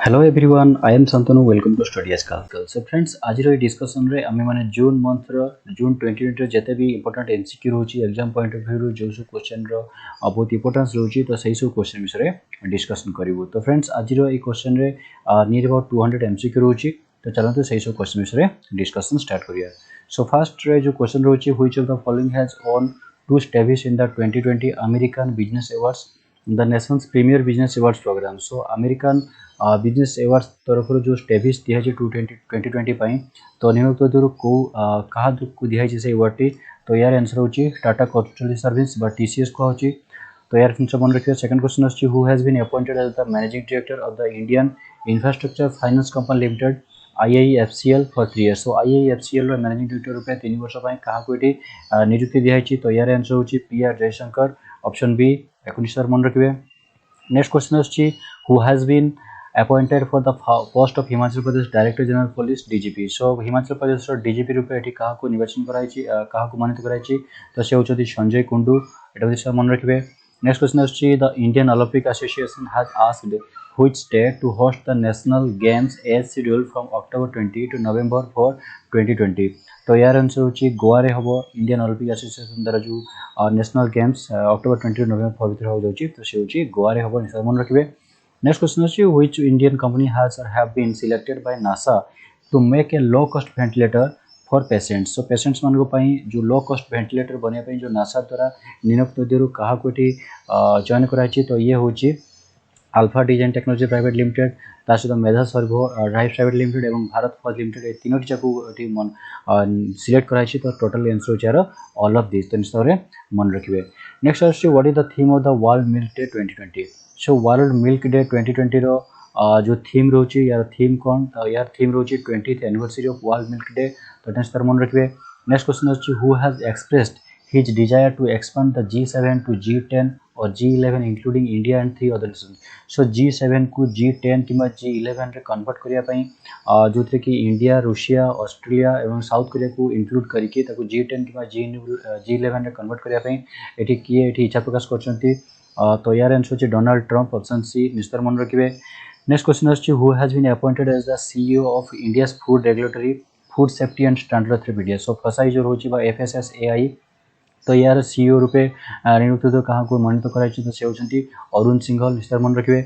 Hello everyone, I am Shantanu. Welcome to study as कालकल। So friends, आज discussion रे आमे माने जून मंथ रो जून 2020 जते भी इंपोर्टेंट एमसीक्यू रहउची एग्जाम पॉइंट ऑफ व्यू रो जो सब क्वेश्चन रो बहुत इंपोर्टेंस रहउची, तो सही सब क्वेश्चन विषय रे डिस्कशन करिवो। तो फ्रेंड्स, आज ई क्वेश्चन रे नियर अबाउट 200 एमसीक्यू रहउची, तो चलंतु सही सब क्वेश्चन विषय रे डिस्कशन स्टार्ट करिया। सो फर्स्ट रे जो क्वेश्चन रहउची, which of the following has won 2 Stevies in the 2020 American business awards the nation's premier business awards program. So American business awards तरफ जो स्टेबिश दिखाई 2020 तो निम्नलिखित दरु को कहा को दिखाई से अवार्ड टी। तो यार आंसर होची टाटा कॉर्पोरेट सर्विस बा टीसीएस को होची। तो यार फिर मन रखियो। सेकंड क्वेश्चन अछि, who has been appointed as the managing director of the Indian infrastructure finance company limited IIFCL for 3 years. So IIFCL रो मैनेजिंग डायरेक्टर रूपे 3 वर्ष पय कहा को एटी नियुक्ति दिखाई। तो यार आंसर होची PR जयशंकर, ऑप्शन बी 19 मन रखिबे। नेक्स्ट क्वेश्चन अछि, who has been appointed for the post of Himachal Pradesh Director General Police DGP। So Himachal Pradesh DGP रूपे एठी कहा को निर्वाचन कराइछि, कहा को मानित कराइछि। तो से होचि संजय कुंडू, एटा विषय मन रखिबे। नेक्स्ट क्वेश्चन अछि, the Indian Olympic association has asked which state to host the national games as scheduled from October 20 to November 4 2020। तो यार आंसर होची गोवा रे हबो। इंडियन ओलंपिक एसोसिएशन द्वारा जो नेशनल गेम्स अक्टोबर 20 टू नवेम्बर 4 भीतर हो जाउची, तो से होची गोवा रे हबो, निश्चय मन रखिबे। Next question is, which Indian company has or have been selected by NASA to make a low cost ventilator for patients। So patients मान को पाई जो लो कॉस्ट वेंटिलेटर बने पाई जो नासा द्वारा नियुक्त दिरु कहा कोठी चयन कराइछि। तो ये होची alpha design technology private limited, ता सहित Medha servo right private limited एवं भारत फॉर लिमिटेड, ए तीनोटी जाको एठी मन सिलेक्ट कराइछि। तो टोटल आंसर होची ऑल ऑफ दिस, तो निश्चय मन रखिबे। नेक्स्ट अछि, what is the theme of the world milk day 2020। So world milk day 2020 रो जो थीम रोची यार थीम कौन, यार थीम रोची 20th anniversary of world milk day, तो निश्चय मन रखिबे। नेक्स्ट क्वेश्चन अछि, who has expressed his desire to expand the G7 to G10 or G11 including India and 3 other nations। So G7 को G10 किमा G11 रे convert करिया पई जो थे कि इंडिया, रूसिया, ऑस्ट्रेलिया एवं साउथ कोरिया को इंक्लूड करके ताको G10 किमा G11 रे कन्वर्ट करिया पई एठी किए एठी इच्छा प्रकाश करछंती। तो यार आंसर अछि डोनाल्ड ट्रम्प, ऑप्शन सी, निश्चय मन रखिबे। नेक्स्ट क्वेश्चन अछि, who has been appointed as the CEO of India's food regulatory food safety and standard authority. So फसाई जो होची बा FSSAI। तो यार CEO रूपे नियुक्त तो कहा को मानित कराइछि, तो से होचंती अरुण सिंघल, निश्चय मन रखिबे।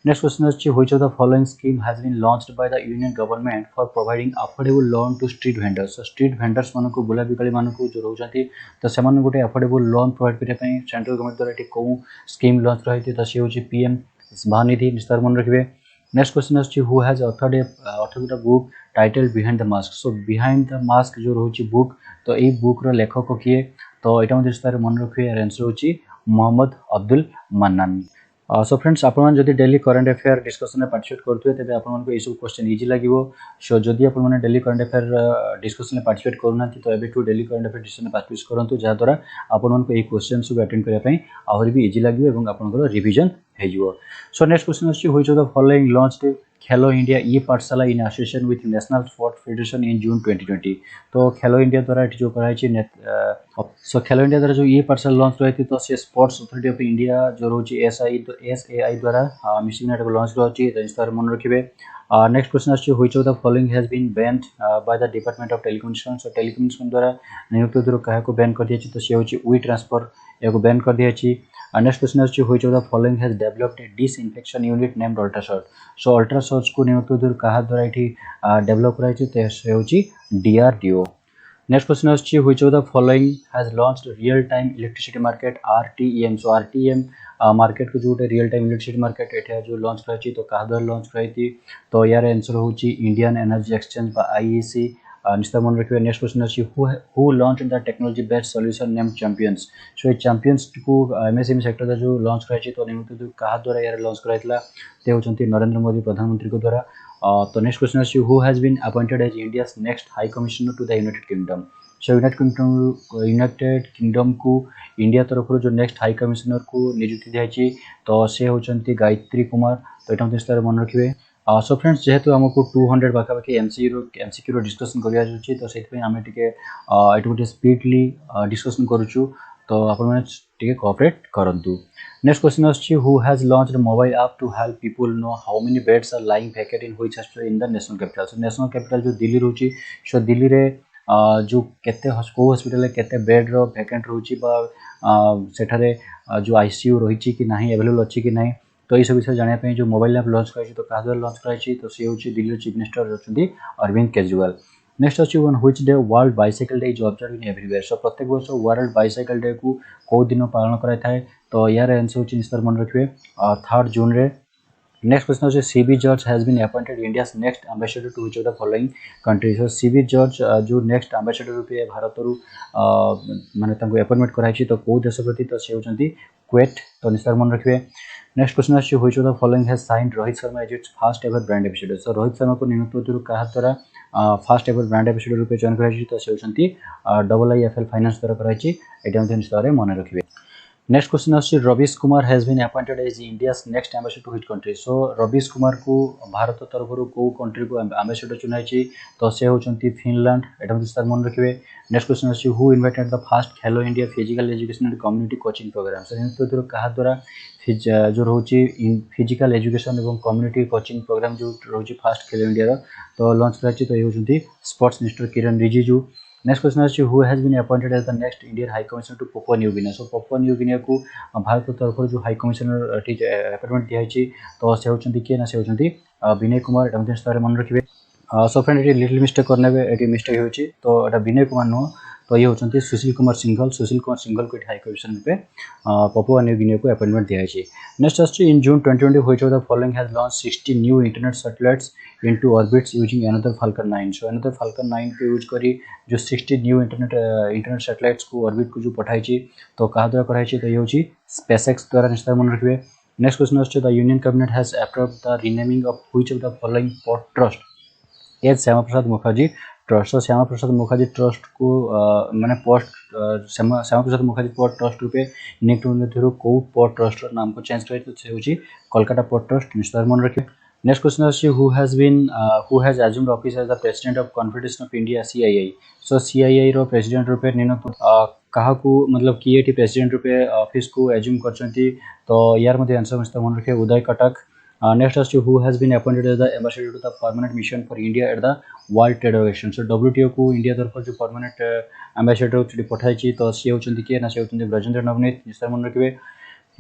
नेक्स्ट क्वेश्चन अछि, which of the following scheme has been launched by the union government for providing affordable loan to street vendors. So street vendors मान को बुला बिकाली मान को जो रहउचंती, तो से मान गोटे अफोर्डेबल लोन प्रोवाइड करे पई सेंट्रल गवर्नमेंट द्वारा एटी को स्कीम लॉन्च रहइति, तो से होची PM स्वानिधि, निश्चय मन रखिबे। नेक्स्ट क्वेश्चन अछि, who has authored the book title behind the mask. So behind the mask जो रहउची बुक, तो ए बुक रो लेखक किए, तो एटा मध्ये स्टार मन रखिए। आंसर होची मोहम्मद अब्दुल मन्नान। सो फ्रेंड्स, आपण जदि डेली करंट अफेयर डिस्कशन में पार्टिसिपेट करथुए तेबे आपण को ए सब क्वेश्चन इजी लागिवो। सो जदि आपण माने डेली करंट अफेयर डिस्कशन में पार्टिसिपेट करूनांती, तो एबे टू डेली करंट अफेयर डिस्कशन में पार्टिसिपेट करंतु, जा द्वारा आपण को ए क्वेश्चन सब अटेंड करिया पई आहुरी भी इजी लागिवो एवं आपण को रिवीजन हे जिवो। सो नेक्स्ट क्वेश्चन अछि, which of the following launched Khelo India Pathshala in association with national sports federation in June 2020। तो खेलो इंडिया द्वारा जो कराई छि सो खेलो इंडिया द्वारा जो पाठशाला लॉन्च रही थी, तो से स्पोर्ट्स अथॉरिटी ऑफ इंडिया जो रोची SAI द्वारा मिशन एटा लॉन्च रोची, रजिस्टर मन रखिबे। नेक्स्ट क्वेश्चन अछि, which of the following has been banned by the department of telecommunication. So telecommunication द्वारा नियुक्त द्वारा काहे को बैन कर दिया छि, तो से होची वी ट्रांसफर एको बैन कर दिया छि। नेक्स्ट क्वेश्चन अछि, which of the following has developed a disinfection unit named ultrasort. So ultrasort को नियुक्त द्वारा कहा द्वारा एठी डेवलप कराई छि, तो से होची DRDO। नेक्स्ट क्वेश्चन अछि, which of the following has launched real time electricity market RTM। So RTM market को जो रियल टाइम इलेक्ट्रिसिटी मार्केट एठा जो लॉन्च कराई छि, तो कहा द्वारा लॉन्च कराई थी। तो यार आंसर होची इंडियन एनर्जी एक्सचेंज बा IEC, निश्चय मन रखिबे। नेक्स्ट क्वेश्चन अछि, who launched the technology based solution named champions. So ये चैंपियंस को MSME सेक्टर का जो लॉन्च कराई छि, तो नियुक्त जो कहा द्वारा यार लॉन्च कराइतला, ते होचंती नरेंद्र मोदी प्रधानमंत्री को द्वारा। तो नेक्स्ट क्वेश्चन अछि, who has been appointed as India's next high commissioner to the United Kingdom. So United Kingdom को इंडिया तरफ जो नेक्स्ट हाई कमिश्नर को नियुक्ति दिया, तो से होचंती गायत्री कुमार, तो एटा विस्तार मन रखिबे। सो फ्रेंड्स, जेहेतु हमको 200 पाखापाखि MCQ डिस्कसन करिया जाउची, तो सेति पे हमें टिके एटु स्पीडली डिस्कसन करूछु। तो आपण टिके कोऑपरेट करंतु। नेक्स्ट क्वेश्चन आछि who has launched mobile app to help people know how many beds are lying vacant in which hospital in the national capital. So national capital जो दिल्ली रहउची सो दिल्ली रे जो केते को हॉस्पिटल केते बेड रो वैकेंट रहउची बा सेठारे जो आईसीयू रहिची कि नाही अवेलेबल अछि कि नाही तो ये सब विषय जानिया पे जो मोबाइल ऐप लॉन्च कराई तो कादर लॉन्च कराई तो से होची दिल्ली चीफ मिनिस्टर होचंदी अरविंद केजरीवाल। नेक्स्ट अछि one which day world bicycle day is observe in everywhere. So प्रत्येक वर्ष वर्ल्ड बाइसाइकिल डे को को दिन पालन कराई थाए तो यार आंसर होची निस्तर मन रखिबे 3 जून रे। नेक्स्ट क्वेश्चन अछि CB George has been appointed India's next ambassador to which of the following countries. So CB George जो नेक्स्ट एम्बेसडर रूपे भारत रु माने तांको अपॉइंटमेंट कराई तो को देश प्रति तो से होचंती कुवैत तो निस्तर मन रखिबे। नेक्स्ट क्वेश्चन अछि which of the following has signed Rohit Sharma as its first ever brand ambassador. So Rohit Sharma को नियुक्त कहा द्वारा फर्स्ट एवर ब्रांड एम्बेसडर रूपे चयन कराई तो से होचंती IIFL फाइनेंस द्वारा कराई एटा हम निस्तर मन रखिबे। नेक्स्ट क्वेश्चन आछि Ravish Kumar has been appointed as India's next ambassador to which country. So Ravish Kumar को भारत तरफ को कंट्री को एम्बेसडर चुनाई तो से होचंती फिनलैंड एटा निस्तर मन रखिबे। नेक्स्ट क्वेश्चन आछि who invented the first Khelo India physical education and community coaching program. So नियुक्त कहा द्वारा जो रोची फिजिकल एजुकेशन एवं कम्युनिटी कोचिंग प्रोग्राम जो रोची फर्स्ट खेलो इंडिया रो तो लॉन्च कराई तो ये होचंती sports minister Kiren Rijiju. Next question आछि who has been appointed as the next Indian high commissioner to Papua New Guinea. So Papua New Guinea को भारत तरफ जो हाई कमिश्नर अपॉइंटमेंट दिया है तो से होचंती के ना से होचंती विनय कुमार एटा निस्तर मन रखिबे। सो फ्रेंड ये लिटिल मिस्टेक करने ये मिस्टेक होची तो एटा विनय कुमार नो तो ये होचंती सुशील कुमार सिंघल को हाई कमिश्नर पे पापुआ न्यू गिनी को अपॉइंटमेंट दिया है। नेक्स्ट आछि in June 2020 which of the following has launch 60 new internet satellites into orbits using another falcon 9। So another falcon 9 को यूज करी जो 60 न्यू इंटरनेट सैटेलाइट्स को ऑर्बिट को जो पठाई तो कहा द्वारा कराई तो ये होची स्पेसएक्स द्वारा निस्तर मन रखिबे। नेक्स्ट क्वेश्चन आछि the union cabinet has approved the renaming of which of the following port trust as Shyama Prasad Mukherjee trust. Shyama Prasad Mukherjee trust को माने port Shyama Prasad Mukherjee port trust रूपे नियुक्त होने को पोर्ट ट्रस्ट नाम को चेंज कराई तो से होची कोलकाता पोर्ट ट्रस्ट निस्तर मन रखिबे। नेक्स्ट क्वेश्चन आछि who has assumed office as the president of confederation of India CII। सो CII रो प्रेसिडेंट रूपे नियुक्त कहा को मतलब किए टी प्रेसिडेंट रूपे ऑफिस को अज्यूम करचंती तो यार मध्ये आंसर निस्तर मन रखिबे उदय कटक। नेक्स्ट आछि who has been appointed as the ambassador to the permanent mission for India at the world trade organization. So WTO को इंडिया तरफ जो परमानेंट एम्बेसडर चुटी पठाई तो से होचंती के ना से होचंती ब्रजेंद्र नवनीत निस्तर मन रखिबे।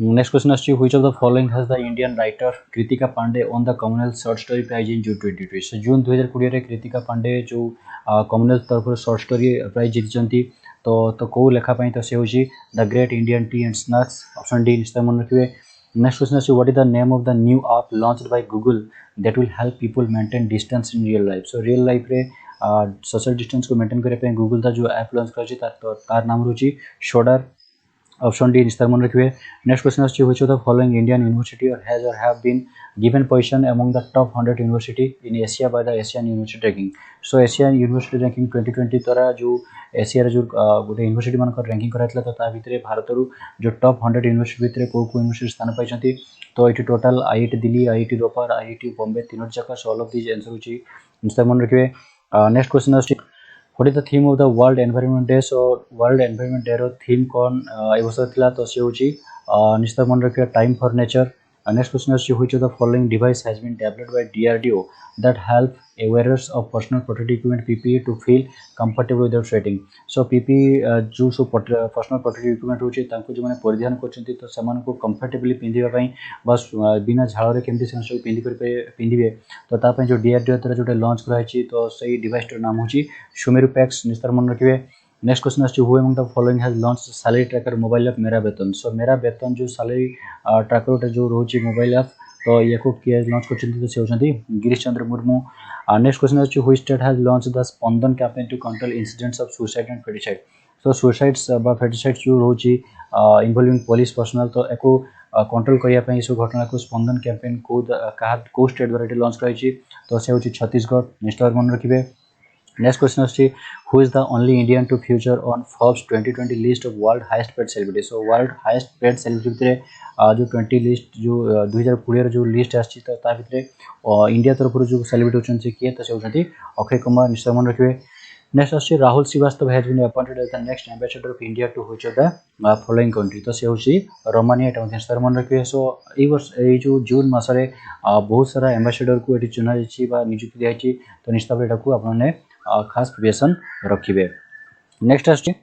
नेक्स्ट क्वेश्चन आछि which of the following has the Indian writer Kritika Pandey on the commonwealth short story prize in June 2020। So जून 2020 रे कृतिका पांडे जो कॉमनवेल्थ तरफ शॉर्ट स्टोरी प्राइज जीतचंती तो को लेखा पई तो से होची the great Indian tea and snacks option D निस्तर मन रखिबे। नेक्स्ट क्वेश्चन आछि what is the name of the new app launched by Google that will help people maintain distance in real life. So real life रे social distance को maintain करे पे Google दा जो ऐप लॉन्च करछि तार नाम रहउछि शोडर ऑप्शन डी निस्तर मन रखिबे। नेक्स्ट क्वेश्चन आछि which of the following Indian university or has or have been given position among the top 100 university in Asia by the Asian university ranking. So Asian university ranking 2020 द्वारा जो Asia रे जो गोटे university मान को ranking कराइतला तो ता भितरे भारत रु जो टॉप 100 यूनिवर्सिटी भितरे को यूनिवर्सिटी स्थान पाइछंती तो एटी total IIT Delhi IIT Ropar IIT Bombay तीनों जगह so all of this answer होची निस्तर मन रखिबे। नेक्स्ट क्वेश्चन आछि what is the theme of the world environment day. So world environment day रो थीम कोन ए वर्ष थिला तो से होची निस्तर मन रखिबे time for nature. Next question आछि which of the following device has been developed by DRDO that help wearers of personal protective equipment PPE to feel comfortable without sweating। So PPE जो सो पर्सनल प्रोटेक्टिव इक्विपमेंट होची तांको जो माने परिधान करचंती तो समान को कंफर्टेबली पिंधिबा पई बस बिना झाळ रे केमती सेंसर पिंधि कर पिंधिबे तो ता पई जो DRDO द्वारा जोटे लॉन्च कराइची तो सही डिवाइस टर नाम होची सुमेरु पैक्स निस्तर मन रखिबे। नेक्स्ट क्वेश्चन आछि who among the following has launched salary tracker mobile app मेरा वेतन। सो मेरा वेतन जो सैलरी ट्रैकर जो रोची मोबाइल ऐप तो ये को किए लॉन्च करचंती तो से होचंती गिरीश चंद्र मुर्मू। नेक्स्ट क्वेश्चन आछि which state has launched the Spandan campaign to control incidents of suicide and feticide. So suicides बा फेटिसाइड जो रोची इन्वॉल्विंग पुलिस पर्सनल तो एको कंट्रोल करिया पई सो घटना को स्पंदन कैंपेन को स्टेट द्वारा लॉन्च कराइची तो से होची छत्तीसगढ़ निस्तर मन रखिबे। नेक्स्ट क्वेश्चन आछि who is the only Indian to feature on Forbes 2020 list of world highest paid celebrity. So world highest paid celebrity रे जो 20 लिस्ट जो 2020 जो लिस्ट आछि तो ता भितरे इंडिया तरफ जो सेलिब्रिटी होचन से किए तो से होचंती अक्षय कुमार निस्तर मन रखिबे। नेक्स्ट आछि Rahul Shrivastava has been appointed as the next ambassador of India to which of the following country. तो से होछि रोमानिया। एटा मते स्तर मन रखिए। सो एई वर्ष एई जो जून मासरे बहुत सारा एम्बेसडर को एटी चुना जाइछि बा नियुक्ति दियाछि। तो निश्चित भाबे एटा को आपने खास प्रिपरेशन रखिबे। नेक्स्ट आछि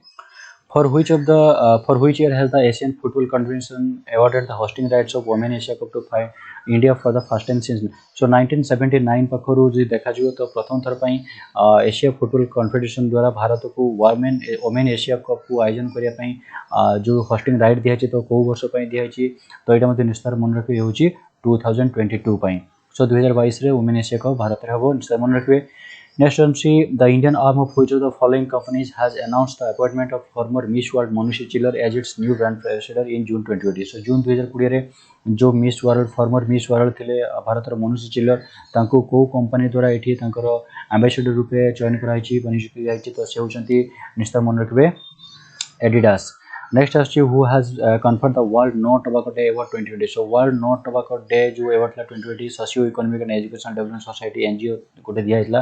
for which year has the Asian Football Confederation awarded the hosting rights of Women Asia Cup to India for the first time since so 1979 पाखरु जे देखा जियो तो प्रथम थर पई एशिया फुटबॉल कॉन्फेडरेशन द्वारा भारत को वोमेन एशिया कप को आयोजन करिया पई जो होस्टिंग राइट दिया तो को वर्ष पई दिया तो एटा मध्ये निस्तार मन रखि होची 2022 पई। सो 2022 रे वोमेन एशिया कप भारत रे हबो निस्तार मन रखिबे। Next one, see the Indian arm of which of the following companies has announced the appointment of former Miss World Manushi Chiller as its new brand ambassador in June 2020. So June 2020 रे जो miss world farmer miss world थिले भारतर मनुष्य चिल्लर तांको को company द्वारा एठी तांकर एम्बेसडर रूपे चयन कराइछि बनिशुकी जाइछि। तो से होचंती निश्चित मन रखबे एडिडास। नेक्स्ट आछि who has conferred the World No Tobacco Day award 2020। So World No Tobacco Day जो अवार्ड था 2020 socio economic and education development society NGO गोटे दिया हितला।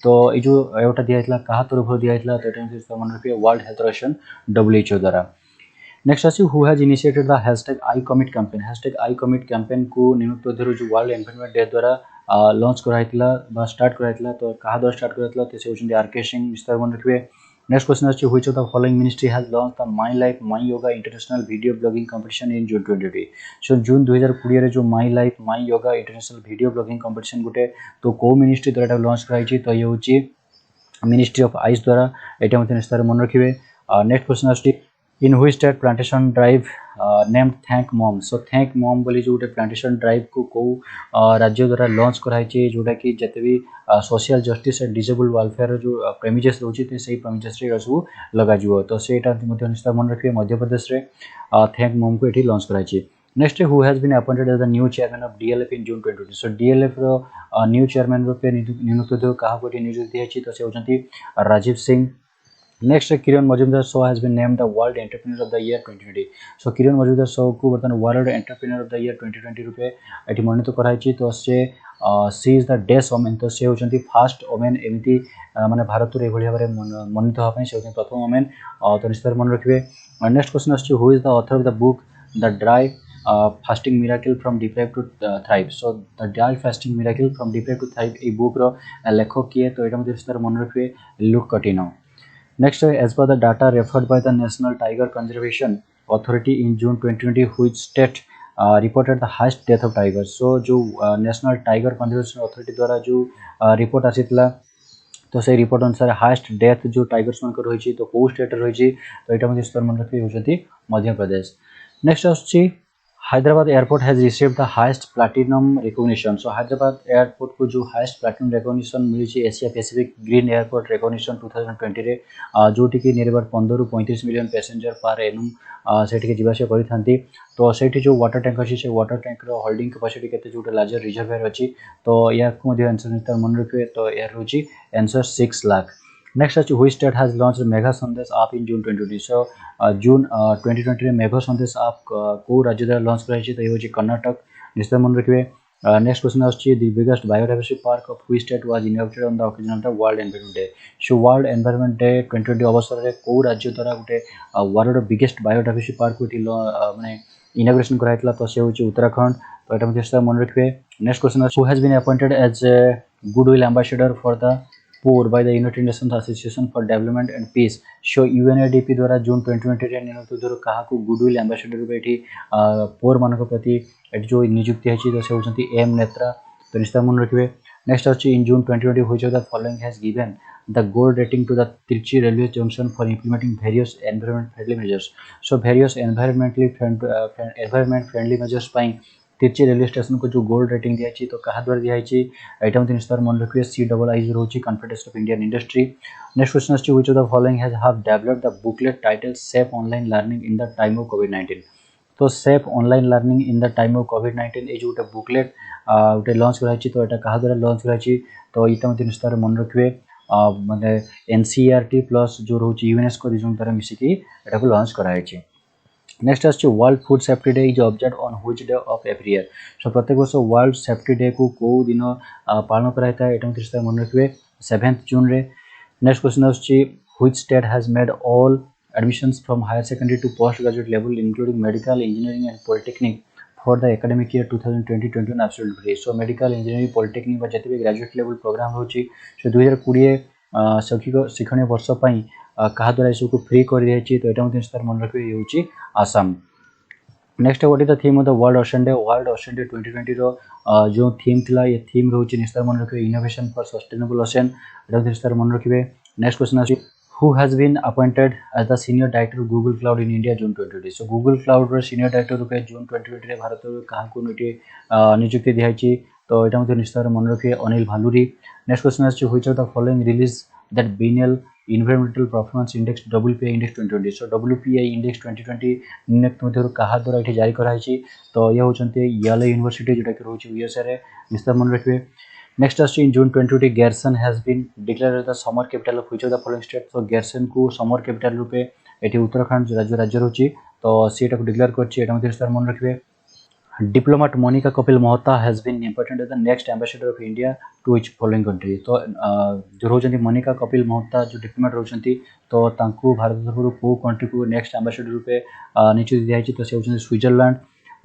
तो ए जो अवार्ड दिया हितला कहा तरफ दिया हितला तो एटा मन रखिए वर्ल्ड हेल्थ ऑर्गेनाइजेशन WHO द्वारा। नेक्स्ट आछि who has initiated the #I commit campaign. #I commit campaign को निमित्त धरु जो वर्ल्ड एनवायरनमेंट डे द्वारा लॉन्च कराइतला बा स्टार्ट कराइतला। तो कहा द्वारा स्टार्ट कराइतला तो से होचंदी आरके सिंह विस्तार मन रखिए। नेक्स्ट क्वेश्चन आछि which of the following ministry has launch the my life my yoga international video blogging competition in June 2020। So जून 2020 रे जो my life my yoga international video blogging competition गुटे तो को मिनिस्ट्री द्वारा लॉन्च कराइछि तो ये होछि मिनिस्ट्री ऑफ आइस द्वारा। एटा मते निस्तार मन रखिबे। नेक्स्ट क्वेश्चन आछि इन which state plantation drive named thank mom. So thank mom बोली जो प्लांटेशन ड्राइव को राज्य द्वारा लॉन्च कराई जोटा कि जते भी social justice and disable welfare जो प्रेमिजेस रोची से प्रेमिजेस रे सब लगा जिवो। तो सेटा मध्ये निश्चित मन रखिए मध्य प्रदेश रे थैंक मॉम को एठी लॉन्च कराई। Next who has been appointed as the new chairman of DLF in June 2020। So DLF रो न्यू चेयरमैन रूपे नियुक्त कहा को नियुक्ति दियाछि तो से होचंती Rajiv Singh. Next Kiran Mazumdar Shaw has been named the world entrepreneur of the year 2020। So Kiran Mazumdar Shaw को बर्तमान world entrepreneur of the year 2020 रूपे एठी मनोनीत कराई। तो से she is the days women. तो से होचंती फास्ट वोमेन एमिति माने भारत रे एभली भाबरे मनोनीत होआ पई से होचंती प्रथम वोमेन। तो निश्चित मन रखिबे। नेक्स्ट क्वेश्चन आछि who is the author of the book the dry fasting miracle from deprive to thrive. So the dry fasting miracle from deprive to thrive ए बुक रो लेखक किए तो एटा मध्ये निश्चित मन रखिबे Luke Coutinho. Next, as per the data referred by the National Tiger Conservation Authority in June 2020, which state reported the highest death of tigers. So, जो National Tiger Conservation Authority द्वारा जो रिपोर्ट आसीतला तो से रिपोर्ट अनुसार हाईएस्ट डेथ जो tigers मन को रही तो को स्टेट रही तो एटा मध्ये स्तर मन रखि होचती मध्य प्रदेश। नेक्स्ट आछि Hyderabad airport has received the highest platinum recognition. So Hyderabad airport को जो highest platinum recognition मिली Asia Pacific green airport recognition 2020 रे जोटी कि नियर अबाउट 15 रु 35 मिलियन पैसेंजर पर एनुम सेठी के जीवासे करि थांती। तो सेठी जो वाटर टैंक अछि से वाटर टैंक रो होल्डिंग कैपेसिटी केते जोटा लार्जर रिजर्वायर अछि तो या को मध्ये आंसर नितर मन रखिए तो यार होची आंसर 6 लाख। नेक्स्ट आछि which state has launched mega संदेश ऐप इन जून 2020। सो जून 2020 रे मेगा संदेश ऐप को राज्य द्वारा लॉन्च कराई तो ये होची कर्नाटक। निश्चित मन रखिबे। नेक्स्ट क्वेश्चन आछि the biggest biodiversity park of which state was inaugurated on the occasion of the world environment day. So world environment day 2020 अवसर रे को राज्य द्वारा गुटे वर्ल्ड बिगेस्ट बायोडायवर्सिटी पार्क को माने इनॉग्रेशन कराइतला तो से होची उत्तराखंड। तो एटा मध्ये मन रखिबे। Next question who has been appointed as a goodwill ambassador for the poor by the united nations association for development and peace. So UNIDP द्वारा जून 2020 रे नियुक्त धर कहा को गुडविल एम्बेसडर रूपे एठी पोर मानक प्रति एठी जो नियुक्ति अछि तो से होचंती एम नेत्रा। तो निश्चित मन रखिबे। नेक्स्ट अछि in June 2020 which of the following has given the gold rating to the Trichy railway junction for implementing various environment friendly measures. So various environment friendly measures पई तिरची रेलवे स्टेशन को जो गोल्ड रेटिंग दिया तो कहा द्वारा दिया एटा मध्ये निश्चित मन रखिए CII रोची confederation of Indian industry. Next question अछि which of the following has developed the booklet title safe online learning in the time of कोविड-19। तो safe online learning in the time of कोविड-19 ए जो बुकलेट उटे लॉन्च कराई तो एटा कहा द्वारा लॉन्च कराई तो इटा मध्ये निश्चित मन रखिए माने NCERT प्लस जो रोची यूनेस्को दिजन द्वारा मिसी की एटा को लॉन्च कराई। नेक्स्ट आछि world food safety day is observed on which day of every year. So प्रत्येक वर्ष वर्ल्ड सेफ्टी डे को दिन पालन कराइता एटा निश्चित मन रखिए 7 जून रे। नेक्स्ट क्वेश्चन आछि which state has made all admissions from higher secondary to postgraduate level including medical engineering and polytechnic for the academic year 2020-21 absolutely free. So medical engineering polytechnic बा जति भी ग्रेजुएट लेवल प्रोग्राम होची से 2020 शैक्षिक शिक्षण वर्ष पई कहा द्वारा इसको फ्री कर दिया छी तो एटा मते स्तर मन रखबे होची Assam. Next what is the theme of the world ocean day. World ocean day 2020 रो जो थीम थिला ये थीम रोची निस्तर मन रखबे इनोवेशन फॉर सस्टेनेबल ओशन एटा निस्तर मन रखबे. नेक्स्ट क्वेश्चन आछि who has been appointed as the senior director of Google Cloud in India June 2020. So Google Cloud row senior director RuPay June 2020 रे भारत रो कहा को नियुक्ति दिया छी तो एटा मते निस्तर मन रखबे अनिल भालुरी. नेक्स्ट क्वेश्चन आछि which of the following release that biennial environmental performance index WPI index 2020. So WPI index 2020 निम्नलिखित मध्य कहा द्वारा एठी जारी करा छी तो ये होचंते येलो यूनिवर्सिटी जोटा कि रहउची यूएसए रे निस्तर मन रखबे. नेक्स्ट आछि in June 2020 Gairsain has been declared as the summer capital of which of the following state. तो गैरसन को समर कैपिटल रूपे एठी उत्तराखंड राज्य रहउची तो सेटा को डिक्लेयर करछि एटा मध्य निस्तर मन रखबे. Diplomat Monica Kapil Mohta has been appointed as the next ambassador of India to which following country. तो जो रोचंती मोनिका कपिल मोहता जो डिप्लोमेट रोचंती तो तांकू भारत तरफरु को कंट्री को नेक्स्ट एम्बेसडर रूपे निश्चित दिया तो से होचंती स्विट्जरलैंड.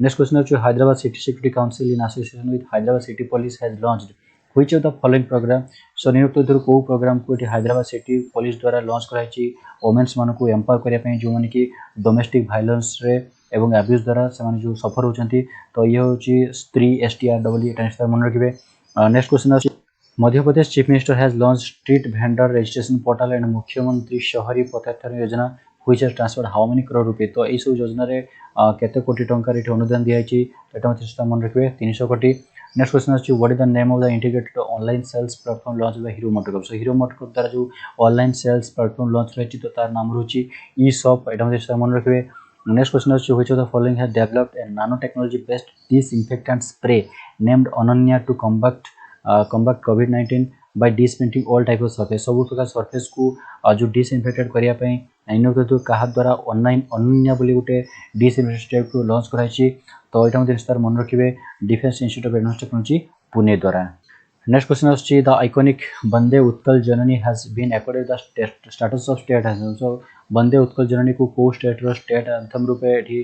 नेक्स्ट क्वेश्चन है Hyderabad city security council in association with Hyderabad city police has launched which of the following program. So नियुक्त धर को प्रोग्राम को हैदराबाद सिटी पुलिस द्वारा लॉन्च कराई वोमेन्स मान को एम्पावर करने जो माने कि डोमेस्टिक वायलेंस रे एवं अब्यूज द्वारा से जो सफर होचंती तो ये होची स्त्री STRW एटा निस्तर मन रखिबे. नेक्स्ट क्वेश्चन है Madhya Pradesh chief minister has launch street vendor registration portal and Mukhyamantri Shahri पथार्थन Yojana which has transferred how many crore रुपए. तो एई सब योजना रे केते कोटी टंका रे अनुदान दिया छी एटा मते निस्तर मन रखिबे 300 कोटी. नेक्स्ट क्वेश्चन है what is the name of the integrated online sales platform launch by Hero MotoCorp. So Hero MotoCorp द्वारा जो ऑनलाइन सेल्स प्लेटफॉर्म लॉन्च रही तो तार नाम रहउची ई शॉप एटा मते निस्तर मन रखिबे. Next question is which of the following has developed a nanotechnology based disinfectant spray named Ananya to combat COVID-19 by disinfecting all type of surface. सब प्रकार surface को जो disinfected करिया पई इनो तो कहा द्वारा ऑनलाइन अनन्या बोली गोटे disinfectant को लॉन्च कराई छी तो एटा मते स्टार मन रखिबे defence institute of advance technology Pune द्वारा. Next question is the iconic Bande Utkal Janani has been accorded the status of state anthem. So Bande Utkal Janani को स्टेट रो स्टेट एंथम रूपे एठी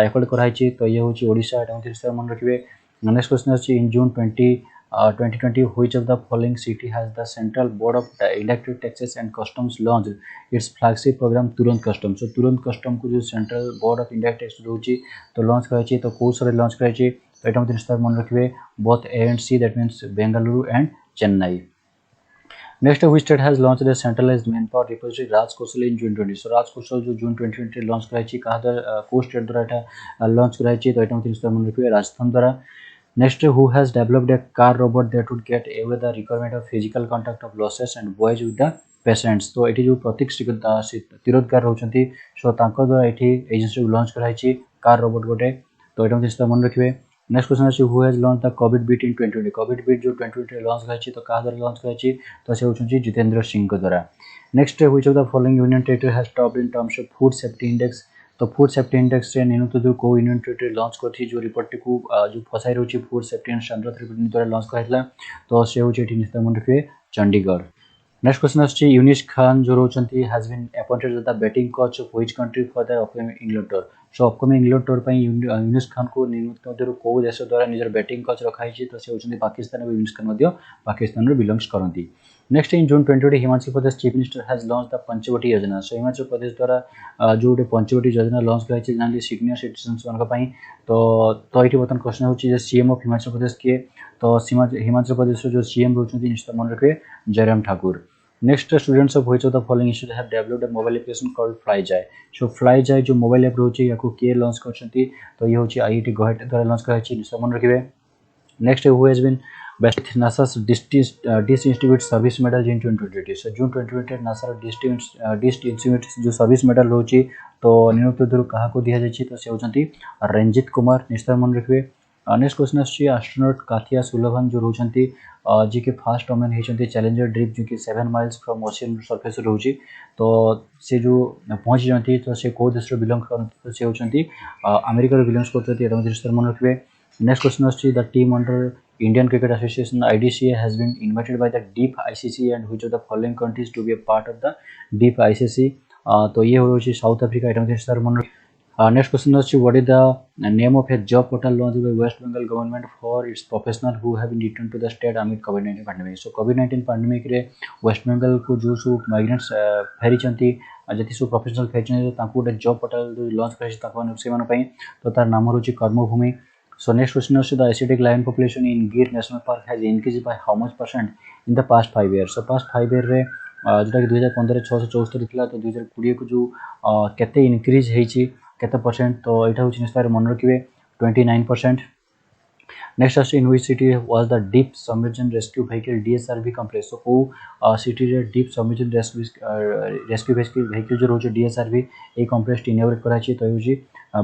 एकॉर्ड कराई छी तो ये होची ओडिशा एटा मते स्तर मन रखिबे. Next question is in June 2020 which of the following city has the Central Board of Electric Taxes and Customs launched its flagship program Turant custom. So Turant custom को जो central board of indirect tax रहउची तो launch कराई छी तो को सरे launch कराई छी तो एटा मते निस्तर मन रखिबे both A and C that means Bengaluru and Chennai. Next which state has launched a centralized manpower repository Raj Kaushal in June 20. So Raj Kaushal जो June 2020 लॉन्च कराई छी कहा को स्टेट द्वारा एटा लॉन्च कराई छी तो एटा मते निस्तर मन रखिबे राजस्थान द्वारा. Next who has developed a car robot that would get away the requirement of physical contact of losses and voyage with the patients. तो एठी जो प्रतीक तिरोदकार रहउचंती सो तांको द्वारा एठी एजेंसी को लॉन्च कराई छी कार रोबोट गोटे तो एटा मते निस्तर मन रखिबे. नेक्स्ट क्वेश्चन है who has launch the COVID beat in 2020. COVID beat जो 2020 लॉन्च कराई तो कहा द्वारा लॉन्च कराई तो से होचंती जितेंद्र सिंह को द्वारा. Next which of the following union territory has topped in terms of food safety index. तो फूड सेफ्टी इंडेक्स से निम्नलिखित जो को यूनियन टेरिटरी लॉन्च करथि जो रिपोर्ट को जो फसाई रहउची food safety and standard tribunal द्वारा लॉन्च कराइला तो से होची एठी निस्तर मन रखिबे चंडीगढ़. नेक्स्ट क्वेश्चन है यूनिस खान जो रोचंती has been appointed as the batting coach of which country for the upcoming England tour. So upcoming England tour पई यूनिस खान को निम्नलिखित मध्य को देश द्वारा निजर बैटिंग कोच रखाई छी तो से होचंती पाकिस्तान और यूनिस खान मध्य पाकिस्तान रो बिलोंग्स करंती. Next in June 2020 Himachal Pradesh chief minister has launch the Panchvati Yojana. So Himachal Pradesh द्वारा जो पंचवटी योजना लॉन्च कराई छी जानली सीनियर सिटीजन्स मान पई तो एठी बतन क्वेश्चन होची जे सीएम ऑफ हिमाचल प्रदेश के तो हिमाचल प्रदेश जो सीएम रोचंती निश्चित मन रखे Jairam Thakur. Next students of which of the following institute have developed a mobile application called FlyJai. So FlyJai जो मोबाइल ऐप रोची याको के लॉन्च करछंती तो ये होची IIT गुवाहाटी द्वारा लॉन्च कराई छी निश्चित मन रखिबे. Next who has been best NASA डिस्ट institute service medal in 2020. So June 2020 NASA डिस्ट इंस्टीट्यूट जो सर्विस मेडल रोची तो निम्नलिखित ध्रुव कहा को दिया जायछि तो से होचंती रंजित कुमार निश्चित मन रखिबे. नेक्स्ट क्वेश्चन है एस्ट्रोनॉट काथिया सुलभन जो रोचंती जी के फास्ट वोमेन होचंती चैलेंजर ड्रीप जो कि 7 माइल्स फ्रॉम ओशियन सरफेस रोची तो से जो पहुंच जंती तो से को देश रो बिलोंग करते तो से होचंती अमेरिका रो बिलोंग्स करते एटा निश्चित मन रखिबे. Next question is the team under Indian Cricket Association IDCA has been invited by the DEEP ICC and which of the following countries to be a part of the DEEP ICC? तो ये होची south Africa एटा मध्ये sir मन next question is what is the name of a job portal launched by West Bengal government for its professional who have been returned to the state amid COVID-19 pandemic. So COVID-19 pandemic रे West Bengal को जो सु migrants फेरी चंती जति सु professional फेरी चंती तांको गोटे job portal launch करछि ताको से मन पई तो तार नाम होची कर्मभूमि. So next question is the Asiatic lion population in Gir National Park has increased by how much percent in the past 5 years? So past 5 year रे जोटा कि 2015 674 थिला तो 2020 को जो केते इंक्रीज हेची केते परसेंट तो एटा होची निस्तार मन रखिबे 29%. Next is in which city was the deep submerged rescue vehicle DSRV complex? So को city रे deep submerged rescue vehicle जो रोचे DSRV ए complex इनॉग्रेट कराची तो होची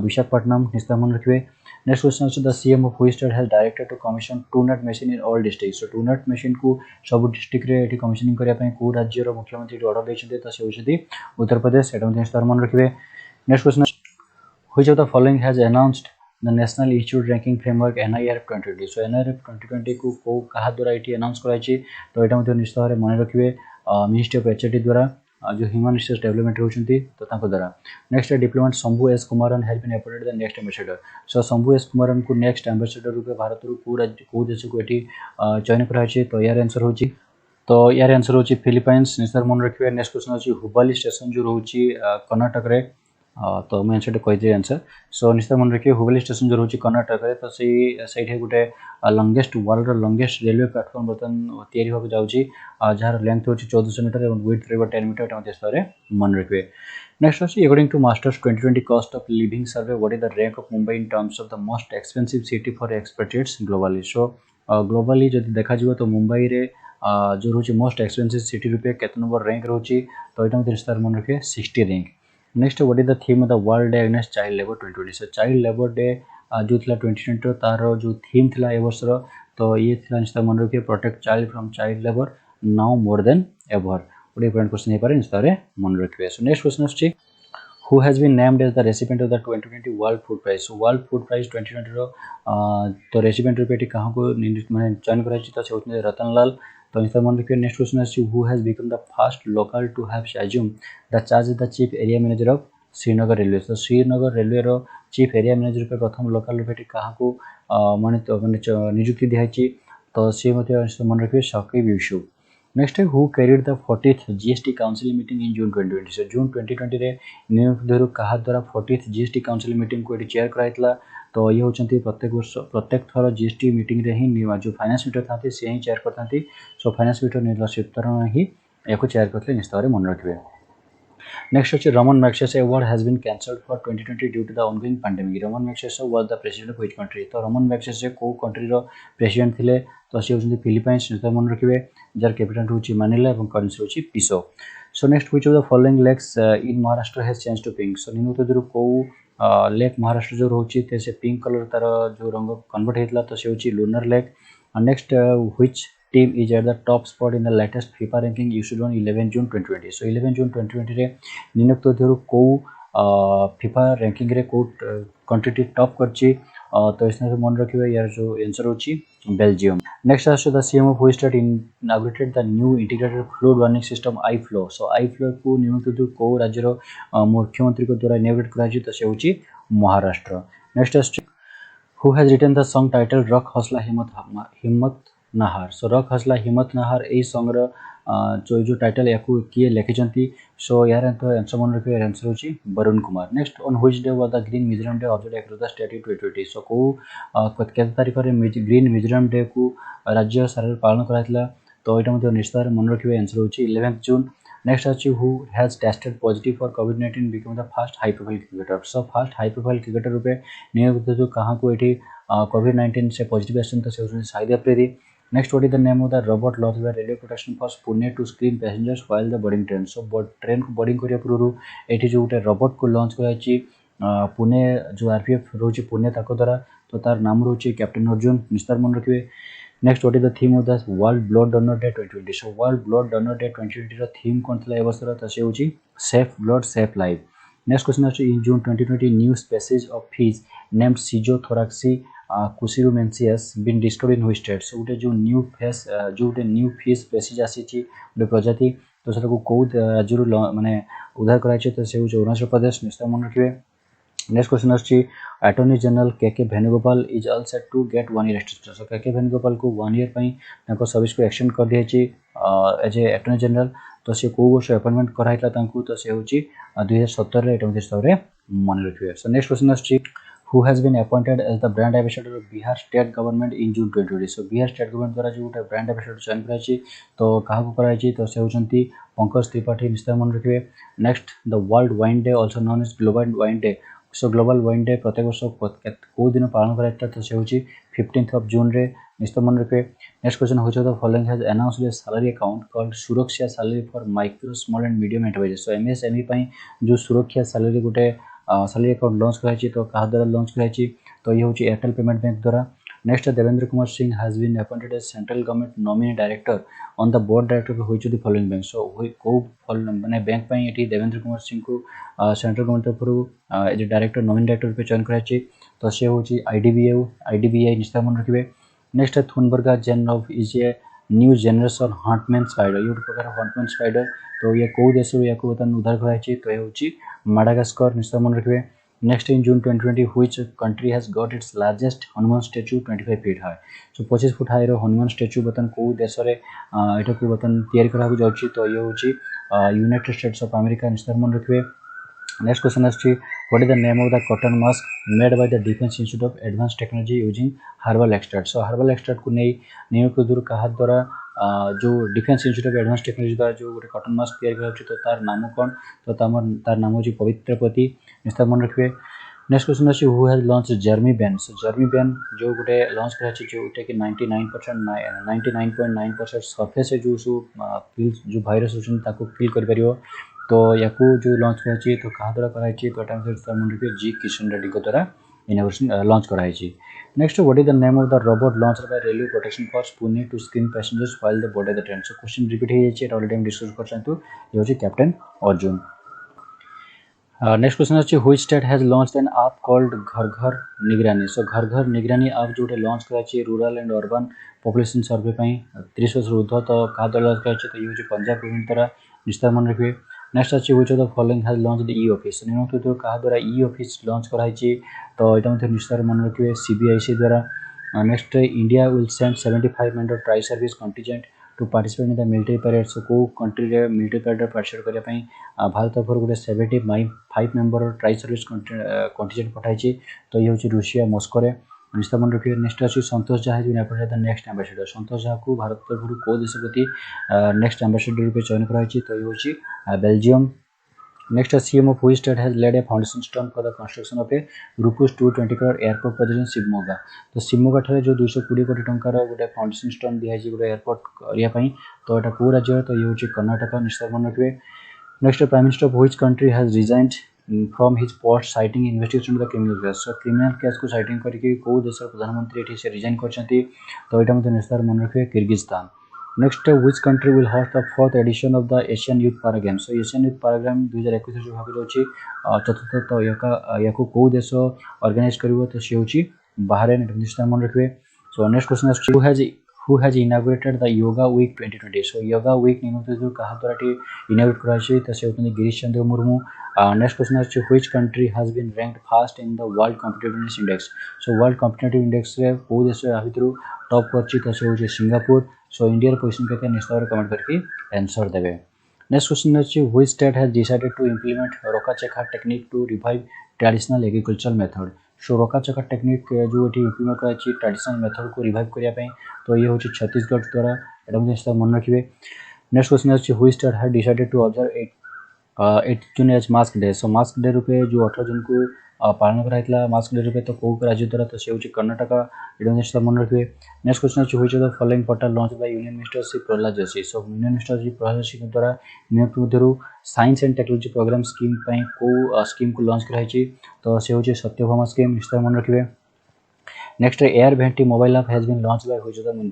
विशाखापट्टनम निस्तार मन रखिबे. Next question is the CM of which state has directed to commission TrueNet machine in all districts? So TrueNet machine को सब डिस्ट्रिक्ट रे एठी कमिशनिंग करिया पई को राज्य रो मुख्यमंत्री ऑर्डर दैछन्ते तो से होची उत्तर प्रदेश एटा मध्ये स्टार मन रखिबे. Next question which of the following has announced the National Institute Ranking Framework NIRF 2020? So NIRF 2020 को कहा द्वारा एठी अनाउंस कराइछि तो एटा मध्ये निश्चित भाबरे मन रखिबे मिनिस्ट्री ऑफ एचआरडी द्वारा जो ह्यूमन रिसोर्स डेवलपमेंट होचंती तो ताको द्वारा. Next diplomat Shambhu S Kumaran has been appointed the next ambassador. So Shambhu S Kumaran को नेक्स्ट एम्बेसडर रूपे भारत रू को राज्य को देश को एठी चयन कराइछि तो यार आंसर होची फिलीपाइंस निश्चित मन रखिबे. नेक्स्ट क्वेश्चन होची हुबली स्टेशन जो रहउची कर्नाटक रे तो मैं आंसर कहि दे आंसर. सो निश्चित मन रखिए हुबली स्टेशन जो रहउची कर्नाटक रे तो सेठी गुटे लॉन्गेस्ट वर्ल्ड रो लॉन्गेस्ट रेलवे प्लेटफॉर्म बर्तन तयारी होके जाउची जार लेंथ होची 1400 मीटर एवं विड्थ रहबो 10 मीटर एटा मध्ये सरे मन रखिबे. नेक्स्ट होची according to masters 2020 cost of living survey what is the rank of Mumbai in terms of the most expensive city for expatriates globally? So globally जदि देखा जिवो तो मुंबई रे जो रहउची मोस्ट एक्सपेंसिव सिटी रूपे केते नंबर रैंक रहउची तो एटा मध्ये सर मन रखिए 60 rank. Next what is the theme of the world day against child labour 2020? So child labour day जो थिला 2020 रो तार जो थीम थिला ए वर्ष रो तो ये थिला निश्चित मन रखिए protect child from child labour now more than ever. ओडे पॉइंट क्वेश्चन हे पारे निश्चित मन रखिए. सो नेक्स्ट क्वेश्चन अछि who has been named as the recipient of the 2020 World Food Prize? So World Food Prize 2020 रो तो रेसिपिएंट रूपे eighty कहाँ को माने चयन कराइछि तो से होतने रतन लाल तो निश्चित मन रखिए. नेक्स्ट क्वेश्चन अछि who has become the first local to have assumed the charge as the chief area manager of Srinagar railway? तो श्रीनगर रेलवे रो चीफ एरिया मैनेजर रूपे प्रथम लोकल रूपे एटी कहाँ को माने नियुक्ति दिहाइछि तो से मते मन रखिए शकीब यूसुफ. नेक्स्ट है who carried the 40th GST Council meeting in June 2020? So June 2020 रे नियुक्ति कहा द्वारा 40th GST Council meeting को एटी चेयर कराइतला तो ये होचंती प्रत्येक थर जीएसटी मीटिंग रे ही जो फाइनेंस मिनिस्टर थांती से ही चेयर करथांती. So finance minister Nirmala Sitharaman ही याको चेयर करथले निश्चित भाबरे मन रखिबे. Next is Ramon Magsaysay Award has been cancelled for 2020 due to the ongoing pandemic. Ramon Magsaysay was the president of which country? तो Ramon Magsaysay को कंट्री रो प्रेसिडेंट थिले तो से होचंती फिलीपाइंस निश्चित मन रखिबे जार कैपिटल होची मनीला एवं करेंसी होची peso. So next which of the following lakes in Maharashtra has change to pink? So निम्न तो को लेक महाराष्ट्र जो रहउची ते से पिंक कलर तार जो रंग कन्वर्ट हेतला तो से होची lunar lake. Next which team is at the top spot in the latest FIFA ranking issued on 11 June 2020. So 11 June 2020 रे नियुक्त थेरु को FIFA ranking रे को कंट्री टॉप करची तो इसने मन रखिबे यार जो आंसर होची Belgium. Next is the CM of which state inaugurated the new integrated flood warning system iFlow? So iFlow को नियुक्त को राज्य रो मुख्यमंत्री को द्वारा इनॉग्रेट कराजी तो से होची Maharashtra. Next is who has written the song titled रख हौसला हिम्मत नाहार? सो रख हौसला हिम्मत नाहार ए सॉन्ग रो जो टाइटल याकू किए लिखिचंती सो यार तो आंसर मन रखिए आंसर होची Varun Kumar. Next on which day was the green Mizoram day observed across the state in 2020? सो को केते तारिख रे ग्रीन मिजोरम डे को राज्य सारा पालन कराइतला तो एटा मध्ये निश्चित मन रखिए आंसर होची 11th जून. नेक्स्ट अछि who has tested positive for COVID-19 became the first high profile cricketer? So first high profile cricketer रूपे नियुक्त जो कहाँ को एठी COVID-19 से पॉजिटिव आसन तो से होची Shahid Afridi. Next, what is the name of the robot launched by Railway Protection Force Pune to screen passengers while the boarding train? So train को बोर्डिंग करिया पूर्व एठी जो गोटे रोबोट को लॉन्च कराइछि पुणे जो आरपीएफ रोची पुणे ताको द्वारा तो तार नाम रोची कैप्टन अर्जुन निस्तार मन रखिबे. Next what is the theme of the world blood donor day 2020? So world blood donor day 2020 रो थीम कोन थला ए वर्ष रो त से होची safe blood safe life. Next question is in June 2020 new species of fish named Schizothoraxy कुसिरुमेंसियस been discovered in which state. So गोटे जो न्यू फेस जो गोटे न्यू फिश स्पेसीज आसी गोटे प्रजाति तो से कौ राज्य माने उद्धार कराई तो से अरुणाचल प्रदेश निश्चय मन रखिए। नेक्स्ट क्वेश्चन आछि attorney general K Venugopal is all set to get 1 year extension. So K Venugopal को 1 ईयर पई ताको सर्विस को एक्सटेंड कर दिया छि एज ए अटॉर्नी जनरल। तो से को वर्ष अपॉइंटमेंट कराइला तांकू तो से होछि 2017 रे एटम हिसाब मन रखिए। सो नेक्स्ट क्वेश्चन आछि who has been appointed as the brand ambassador of Bihar state government in June 2020। so Bihar state government द्वारा जो गोटे ब्रांड एम्बेसडर चयन कराई तो क्या कराई तो से होचंती पंकज त्रिपाठी निश्चय मन रखिए। Next the world wine day also known as global wine day. So global wine day प्रत्येक वर्ष को दिन पालन कराइता तो से होची 15 जून रे निश्चय मन रखिए। नेक्स्ट क्वेश्चन होची the following has announced a salary account called Suraksha salary for micro small and medium enterprises. So MSME पई जो सुरक्षा सैलरी गोटे सैलरी अकाउंट लॉन्च कराई तो क्या द्वारा लॉन्च कराई तो ये होची एयरटेल पेमेंट बैंक द्वारा। Next Devendra Kumar Singh has been appointed as central government nominee director on the board director होची द फॉलोइंग बैंक। सो को माने बैंक पई एठी देवेंद्र कुमार सिंह को सेंट्रल गवर्नमेंट तरफ एज डायरेक्टर नॉमिनी डायरेक्टर पे चयन कराई तो से होची आईडीबीआई निश्चय मन रखिबे। Next Thunberga Jane is a new generation huntsman spider. ये प्रकार हंटमैन स्पाइडर तो ये को देश या बर्तमान उद्धार कराई तो ये होची माडागास्कर निश्चय मन रखिए। Next in June 2020 which country has got its largest Hanuman statue 25 feet high. So 25 foot high रो हनुमान स्टैच्यू बर्तमान को देश रे एटा को बर्तमान तैयारी करा जाउची तो ये होची यूनाइटेड स्टेट्स ऑफ अमेरिका निश्चय मन रखिए। नेक्स्ट क्वेश्चन आछि what is the name of the cotton mask made by the defence institute of advance technology using herbal extract. So herbal extract को नहीं न्यूयॉर्क दूर कहा द्वारा जो defence institute of advance technology द्वारा जो गोटे कॉटन मास्क तैयारी कराउछि तो तार नाम कोन तो तार नाम होछि पवित्रपति निश्चय मन रखिए। नेक्स्ट क्वेश्चन अछि who has launch जर्मी ban. So जर्मी ban जो गोटे लॉन्च कराछि जो उठे कि 99.9% सरफेस जो फिल जो वायरस होछन ताको फिल कर परियो तो याकू जो लॉन्च कराछि तो कहा द्वारा कराछि तो एटा मन रखिए जी किशन रेड्डी को द्वारा इनोवेशन लॉन्च कराछि। Next what is the name of the robot launched by railway protection force Pune to screen passengers while the board the train. So question repeat हो जाछि ऑलरेडी हम डिस्कस कर चंतु ये होछि कैप्टन अर्जुन। नेक्स्ट क्वेश्चन अछि which state has launched an app called Ghar Ghar Nigrani. So Ghar Ghar Nigrani app जो launch कराछि rural and urban population survey पई 30 वर्ष ऊर्ध्व तो का लॉन्च कराछि तो ये होछि पंजाब गवर्नमेंट द्वारा निश्चय मन रखिए। नेक्स्ट अछि which of the following has launched e office. निम्न तो का द्वारा ई ऑफिस लॉन्च कराइछि तो एटा मध्ये निश्चय मन रखिए सीबीआईसी द्वारा। Next India will send 75 member tri service contingent to participate in the military parade. So को कंट्री रे मिलिटरी परेड पार्टिसिपेट करिया पई भारत तरफ गोटे 75 मेंबर ट्राई सर्विस कंटिजेंट पठाइछि तो ये होछि रूसिया मॉस्को रे निश्चय मन रखिए। नेक्स्ट अछि Santosh Jha has appointed the next ambassador. Santosh Jha को भारत तरफ को देश प्रति नेक्स्ट एम्बेसडर रूपे चयन कराइछि तो ये होछि Belgium. Next CM of which state has laid a foundation stone for the construction of a rupees 220 crore airport project in Shivamogga. तो शिवमोगा ठारे जो 220 कोटी टंकार गोटे फाउंडेशन स्टोन दिया गोटे एयरपोर्ट करिया पई तो एटा को राज्य तो ये होछि कर्नाटक निश्चय मन रखिए। Next prime minister of which country has resigned from his post citing investigation the criminal case. So criminal case को साइटिंग करके को देशर प्रधानमंत्री एठी से रिजाइन करछंती तो एटा मध्ये निश्चय मन रखिए Kyrgyzstan. Next which country will host the fourth edition of the Asian youth पारा गेम्स। सो एशियन यूथ पारा गेम 2021 जो भाग होछि चतुर्थ तो याको को देश ऑर्गेनाइज करिवो तो से होछि बाहरेन निश्चय मन रखिए। सो नेक्स्ट क्वेश्चन आछि who has inaugurated the yoga week 2020। so yoga week निम्न जो कहा द्वारा टी इनॉग्रेट कराइछि त से होतनि गिरीश चंद्र मुर्मू। नेक्स्ट क्वेश्चन अछि which country has been ranked first in the world competitiveness index। so world competitive index रे को देश आ भितरु टॉप करछि त से होछि सिंगापुर। सो इंडिया पोजीशन के निश्चय कमेंट करके आंसर देबे। नेक्स्ट क्वेश्चन अछि which state has decided to implement Roka Cheka technique to revive traditional agricultural method. So Roka Cheka technique जो एठी इम्प्लीमेंट कराइछि ट्रेडिशनल मेथड को रिवाइव करिया पई तो ये होछि छत्तीसगढ़ द्वारा एटा मध्ये मन रखिबे। नेक्स्ट क्वेश्चन अछि which state has decided to observe 8 June as mask day. So mask day रूपे जो 18 जून को पालन कराइतला मास्क डे रूपे तो को राज्य द्वारा तो से होछि कर्नाटक एटा मध्ये मन रखिबे। नेक्स्ट क्वेश्चन अछि which of the following portal launch by union minister Shri Prahlad Joshi. So union minister Shri Prahlad Joshi द्वारा नियुक्त मध्यरु science and technology program scheme पई को स्कीम को लॉन्च कराइछि तो से होछि सत्यभामा स्कीम निश्चय मन रखिबे। नेक्स्ट एयर भेंटी mobile app has been launch by which of the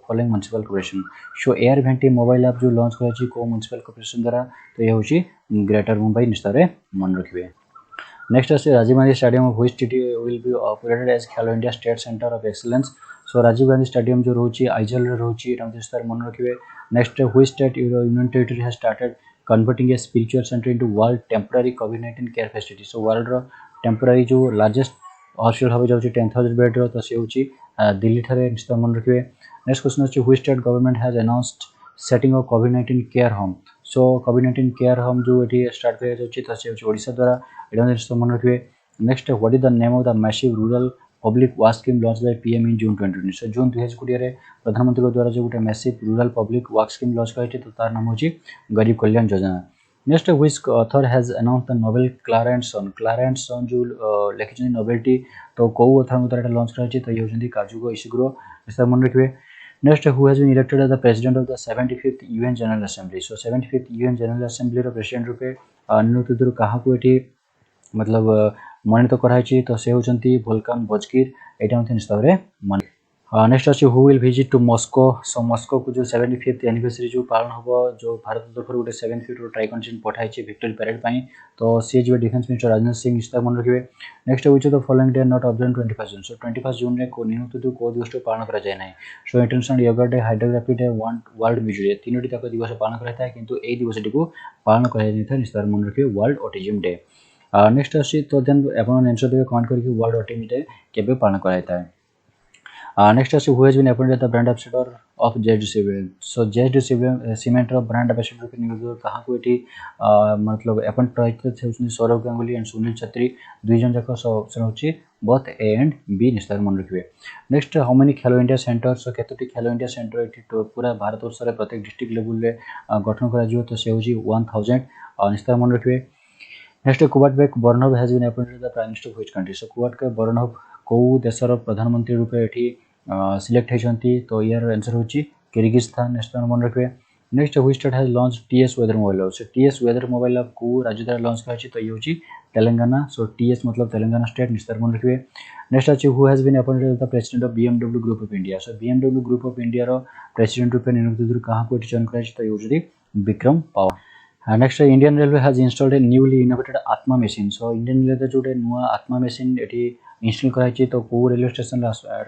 following municipal corporation. So air भेंटी मोबाइल ऐप जो लॉन्च कराइछि को म्युनिसिपल कॉर्पोरेशन द्वारा तो ये होछि ग्रेटर मुंबई निश्चय मन रखिबे। नेक्स्ट अच्छे Rajiv Gandhi stadium of which city will be operated as Khelo India state centre of excellence. So Rajiv Gandhi stadium जो रोची आइजल रे रोची एटा विस्तार मन रखिबे। Next which state union territory has started converting a spiritual centre into world temporary कोविड-19 केयर फैसिलिटी। सो वर्ल्ड रो टेम्पररी जो लार्जेस्ट हॉस्पिटल भाव जाउची 10000 बेड रो तो से होची दिल्ली थारे निश्चित मन रखिबे। नेक्स्ट क्वेश्चन अछि which state government has announced setting of covid care home. So covid care home जो एठी स्टार्ट करे जाउची तो से होची ओडिसा द्वारा एटा निश्चित मन रखिबे। Next what is the name of the massive rural public work scheme launch by PM in June 2020। So जून 2020 रे प्रधानमंत्री द्वारा जो गोटे massive rural public work scheme launch कराइछि तो तार नाम होची Garib Kalyan Yojana. Next which author has announced the novel Klara and sun. Klara and sun जो लिखिछन नोबेलिटी तो को ऑथर द्वारा एटा लॉन्च कराइछि तो ये होचंदी काजुगो इशिग्रो निश्चित मन रखिबे। Next, who has been elected as the president of the 75th UN General Assembly? So 75th UN General Assembly row president रूपे अनुमोदित कहा को एठी मतलब मनोनीत कराई तो से होचंती वोल्कान बोजकिर एटा मते निस्ताव रे मन। नेक्स्ट अछि who will visit to Moscow. So Moscow को जो 75th एनिवर्सरी जो पालन होबो जो भारत तरफ गोटे 7 फीट रो ट्राइकॉन्टिनेंट पठाई छि विक्ट्री परेड पई तो सी जे डिफेंस मिनिस्टर राजनाथ सिंह निश्चित मन रखिबे। Next which of the following day not observe 21 June. So 21 जून रे को नियमित को दिवस पालन करा जाय नै। सो international yoga day, hydrography day, world music day तीनोटी तक दिवस पालन करा था किंतु ए दिवस को पालन करा नै था निश्चित मन रखिबे वर्ल्ड ऑटिज्म डे। नेक्स्ट अछि तो देन अपन आंसर देबे कमेंट करके वर्ल्ड ऑटिज्म डे केबे पालन करा था। Next is who has been appointed as the brand ambassador of JSW Cement. So JSW Cement row brand ambassador के नियुक्त कहा को एठी मतलब अपॉइंट कराइते छै सौरभ गांगुली एंड सुनील छत्री दुई जन जाक ऑप्शन होची बोथ ए एंड बी निश्चित मन रखिबे। Next how many Khelo India centre. So केतोटी Khelo India centre एठी पूरा भारत वर्ष रे प्रत्येक डिस्ट्रिक्ट लेवल रे गठन करा जिवो तो से होची 1000 निश्चित मन रखिबे। Next Kubatbek Boronov has been appointed the prime minister of which country. So Kubatbek Boronov को देशर प्रधानमंत्री रूपे एठी सिलेक्ट होती तो यार आंसर होची किर्गिस्तान निश्चित मन रखिबे। Next which state has launch TS weather mobile app. So TS weather mobile app को राज्य द्वारा लॉन्च कराइछि तो ये होची तेलंगाना। सो टीएस मतलब तेलंगाना स्टेट निश्चित मन रखिबे। नेक्स्ट अछि who has been appointed as the president of BMW group of India. So BMW group of India रो प्रेसिडेंट रूपे नियुक्त कहा को चयन कराइछि तो ये होची Vikram Pawar. Next Indian railway has installed a newly innovated Atma machine. So Indian railway जो नुआ आत्मा मशीन एठी इंस्टॉल कराई तो को रेलवे स्टेशन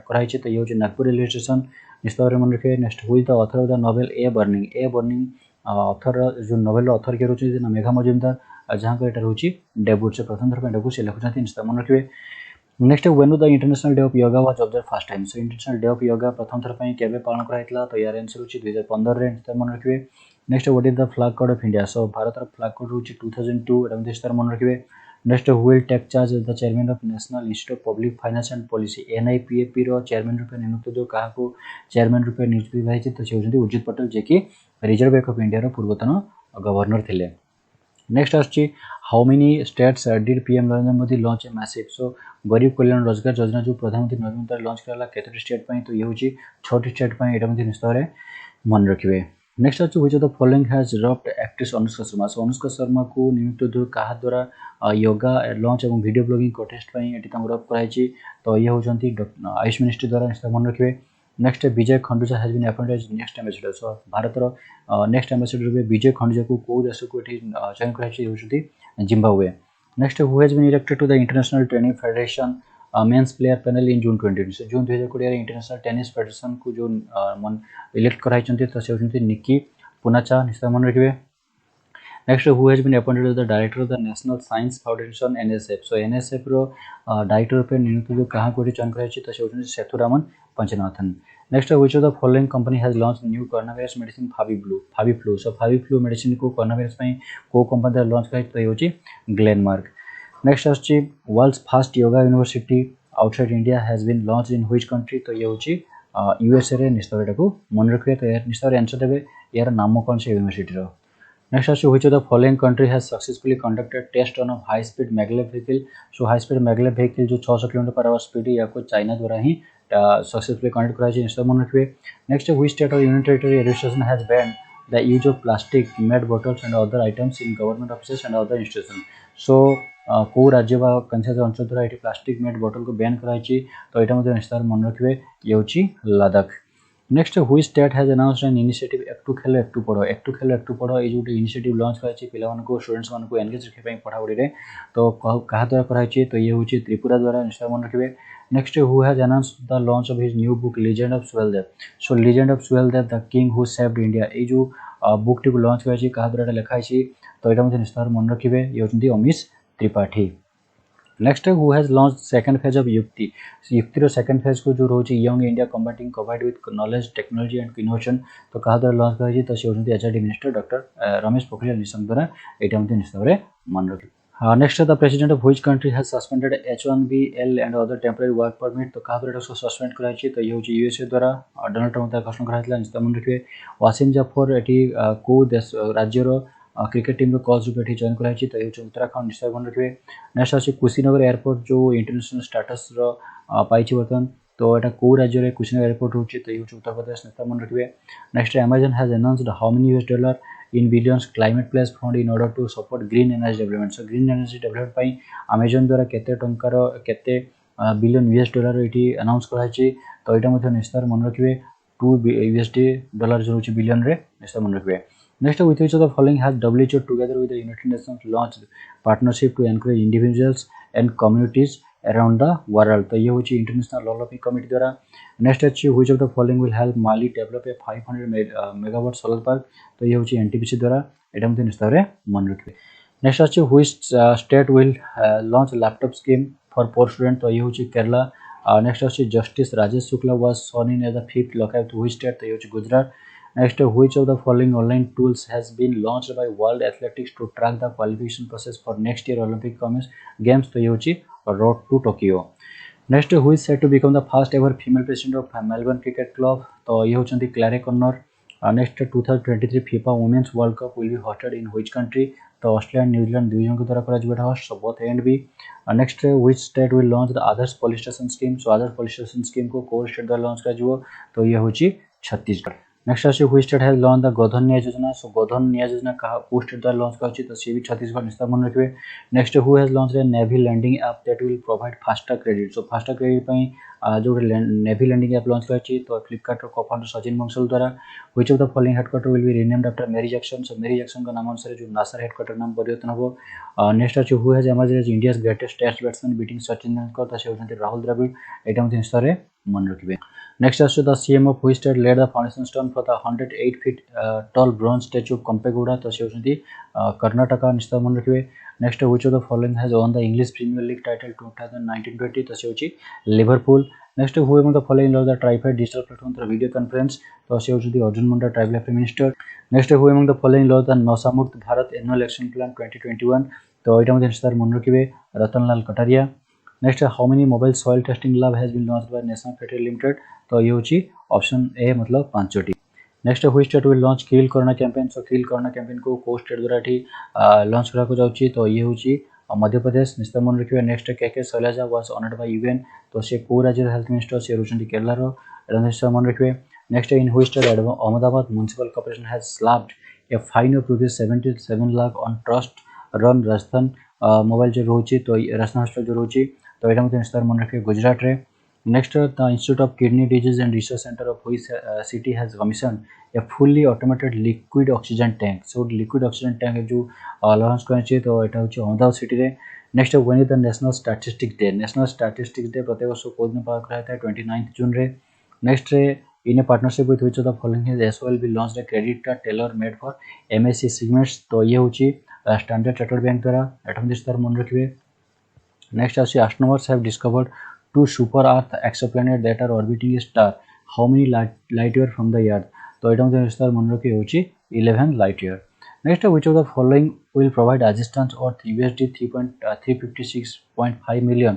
कराई तो ये होची नागपुर रेलवे स्टेशन निश्चित मन रखे। Next who is the author of the novel a burning author जो नोवेल ऑथर के रोची मेघा मजुमदार जहां को एटा रोची डेब्यू से प्रथम थर पे डेब्यू से लिखुछथि निश्चित मन रखिबे। Next when the international day of yoga was observe first time. So international day of yoga प्रथम थर पे केबे पालन करा हितला तो यार आंसर होची 2015 रे निश्चित मन रखिबे। Next what is the flag code of India. So Bharat रो फ्लैग कोड होची 2002 एटा निश्चित मन रखिबे। Next who will take charge as the chairman of national institute of public finance and policy NIPFP रो चेयरमैन रूपे नियुक्त जो कहा को चेयरमैन रूपे नियुक्त भाई तो से होचंदी उर्जित पटेल जे कि रिजर्व बैंक ऑफ इंडिया रो पूर्वतन गवर्नर थिले। नेक्स्ट आछि how many states did PM Narendra Modi launch a massive. So Garib Kalyan रोजगार योजना जो प्रधानमंत्री नरेंद्र मोदी लॉन्च करला केतोटी स्टेट पई तो ये होची 6 स्टेट पई एटा मध्ये निश्चित रे मन रखिबे। नेक्स्ट अछि which of the following has dropped actress Anushka Sharma. So Anushka Sharma को नियुक्त जो कहा द्वारा योगा लॉन्च एवं वीडियो ब्लॉगिंग कंटेस्ट पई एटी तम ड्रॉप कराइछि तो ये होचंती आयुष मिनिस्ट्री द्वारा निश्चित मन रखिबे। Next Vijay Khanduja has been appointed as next ambassador. So Bharat रो नेक्स्ट एम्बेसडर रूपे विजय खंडूचा को देश को एटी चयन कराइछि होचंती Zimbabwe. Next who has been elected to the International Tennis Federation men's player panel in June 2020। So June 2020 International Tennis Federation को जो मन इलेक्ट कराइछंती तो से होचंती निकी पुनाचा निश्चित मन रखिबे। Next who has been appointed as the director of the national science foundation NSF. So NSF रो director रूपे नियुक्त जो कहा को चयन कराइछि तो से होचंती Sethuraman Panchanathan. Next which of the following company has launch new corona virus medicine FabiFlu. So FabiFlu medicine को कोरोना वायरस पई को कंपनी द्वारा लॉन्च कराइछि तो ये होची ग्लेनमार्क। नेक्स्ट आछि world's first yoga university outside India has been launched in which country तो ये होची यूएसए रे निश्चित एटा को मन रखिबे तो यार निश्चित आंसर देबे यार नाम कोन से यूनिवर्सिटी रो। नेक्स्ट आछि which of the following country has successfully conducted test on a high speed maglev vehicle. So high speed maglev vehicle जो 600 किलोमीटर/आवर स्पीड या को चाइना द्वारा ही सक्सेसफुली कंडक्ट कराइछि निश्चित मन रखिबे। नेक्स्ट व्हिच स्टेट और union territory administration has banned the use of plastic made bottles and other items in government offices and other institution. So को राज्य बा कंसायत अंचल द्वारा एटी प्लास्टिक मेड बॉटल को बैन कराइछि तो एटा मध्ये निश्चित मन रखिबे ये होची लद्दाख। नेक्स्ट हुई state has announced an initiative Ektu Khel एकटू पढ़ एकटू खेल एकटू पढ़ ये जो इनिशिएटिव लॉन्च कराई पिलाମାନଙ୍କୁ स्टूडेंट्स मानको एंगेज रखिया ପାଇଁ पढ़ापढ़ी रे तो कहा द्वारा कराई तो ये होची त्रिपुरा द्वारा निश्चय मन रखिबे। Next who has announced the launch of his new book legend of Suheldev. So legend of Suheldev the king who saved India ये जो बुक टी लॉन्च कराई कहा द्वारा लिखाई तो यहाँ निश्चय मन रखिबे ये होचंती Amish Tripathi. Next who has launch second phase of Yukti. युक्तिर सेकंड फेज को जो रोचे young India combating covid with knowledge technology and innovation तो कहा द्वारा लॉन्च कराई तो से होचंती HRD minister doctor Ramesh Pokhriyal Nishank द्वारा एटा मते निश्चय मन रखिबे। Next the president of which country has suspended H1B and other temporary work permit तो कहा द्वारा इसको सस्पेंड कराई तो ये होची यूएसए द्वारा डोनाल्ड ट्रम्प द्वारा घोषणा कराइला निश्चय मन रखिबे। वासिम जाफर एटी को देश राज्यर क्रिकेट टीम कोच रूप ये जॉइन कराई तो ये उत्तराखंड निश्चय मन रखिए। नेक्स्ट अच्छे कुशीनगर एयरपोर्ट जो इंटरनेशनल स्टेटस पाई बर्तमान तो यहाँ कौ राज्य में कुशीनगर एयरपोर्ट होची तो ये उत्तर प्रदेश निश्चय मन रखिए। Next Amazon has announced how many $US in billions climate pledge fund in order to support green energy development. So green energy development पाई अमेजन द्वारा केते टंकार केते बिलियन $US ये अनाउंस कराई तो यहाँ निश्चय मन रखिए $2 जो होची बिलियन रे निश्चय मन रखिए। Next, with which of the following has WHO together with the United Nations launched partnership to encourage individuals and communities around the world? तो ये होची इंटरनेशनल ओलंपिक कमिटी द्वारा। नेक्स्ट अच्छी which of the following will help Mali develop a 500 megawatt solar park तो ये होची NTPC द्वारा एटा मते निस्तारे मन रखिबे। नेक्स्ट अच्छी which state will launch laptop scheme for poor student तो ये होची केरला। नेक्स्ट अच्छी justice Rajesh Shukla was sworn in as the 5th lockup to which state तो ये होची Gujarat. Next, which of the following online tools has been launched by World Athletics to track the qualification process for next year Olympic Games? तो ये होची Road to Tokyo. Next, who is said to become the first ever female president of Melbourne Cricket Club? तो ये होचंती क्लैरे corner. Next, 2023 FIFA Women's World Cup will be hosted in which country? तो Australia New Zealand दुई जन द्वारा करा host so both A and B. Next which state will launch the Adarsh police station scheme? So Adarsh police station scheme को कोर state द्वारा launch करा तो ये होची छत्तीसगढ़। नेक्स्ट अच्छे which state has launched the Godhan Nyay Yojana. सो गोधन न्याय योजना कहा को स्टेट द्वारा लॉन्च कराई तो सी भी छत्तीसगढ़ निश्चय मन रखिए। Next who has launched a Navi lending app that will provide faster credit. So faster credit पई जो नेवी लैंडिंग ऐप लॉन्च कराई तो फ्लिपकार्ट को फाउंडर सचिन बंसल द्वारा। Which of the following headquarter will be renamed after मेरी जैक्सन। सो मेरी Jackson का नाम अनुसार जो नासा हेडक्वार्टर नाम परिवर्तन हो। नेक्स्ट अच्छे who has emerged as India's greatest test batsman beating Sachin Tendulkar तो से होचंती राहुल द्रविड़ एटा मते निश्चय मन रखिए। Next as to the CM of which state laid the foundation stone for the 108 feet tall bronze statue of Kampegoda तो से होचंती कर्नाटका निश्चय मन रखिए। Next which of the following has won the English Premier League title 2019-20 तो से होची Liverpool. Next who among the following launched the TRIFED digital platform through video conference तो से होचंती Arjun Munda tribal affair minister. Next who among the following launched the नशामुक्त Bharat annual action plan 2021 तो एटा मते निश्चय मन रखिए Rattanlal Kataria. Next how many mobile soil testing lab has been launched by national federal limited तो ये होची ऑप्शन ए मतलब 5टी। Next which state will launch kill corona campaign. So kill corona campaign को स्टेट द्वारा एठी लॉन्च करा को जाउची तो ये होची मध्य प्रदेश निश्चय मन रखिए। Next K Shailaja was honoured by UN तो से को राज्य हेल्थ मिनिस्टर से रुचंती केरला रो निश्चय मन रखिए। Next in which state Ahmedabad municipal corporation has slabbed a fine of ₹77 lakh on trust run Rajasthan mobile जो रोची तो राजस्थान हॉस्पिटल जो रोची तो यहाँ मत निश्चय मन रखिए गुजरात रे। Next the institute of kidney disease and research centre of which city has commission A fully automated liquid oxygen tank. So liquid oxygen tank जो लॉन्च कराई तो यहाँ हूँ अहमदाबाद सिटी रे। Next when is the national statistics day. National statistics day प्रत्येक वर्ष को दिन पालन कराया 29 जून रे। Next in A partnership with which of the following has SOL B launched a credit card tailor made for MSc segments तो ये हूँ स्टैंडर्ड चार्टर्ड बैंक द्वारा एटा निश्चय मन रखिए। Next, as astronomers have discovered two super Earth exoplanets that are orbiting a star. How many light year from the Earth? तो यहाँ मत निश्चय मन रखिए होची 11 light year. Next, which of the following will provide assistance or $356.5 million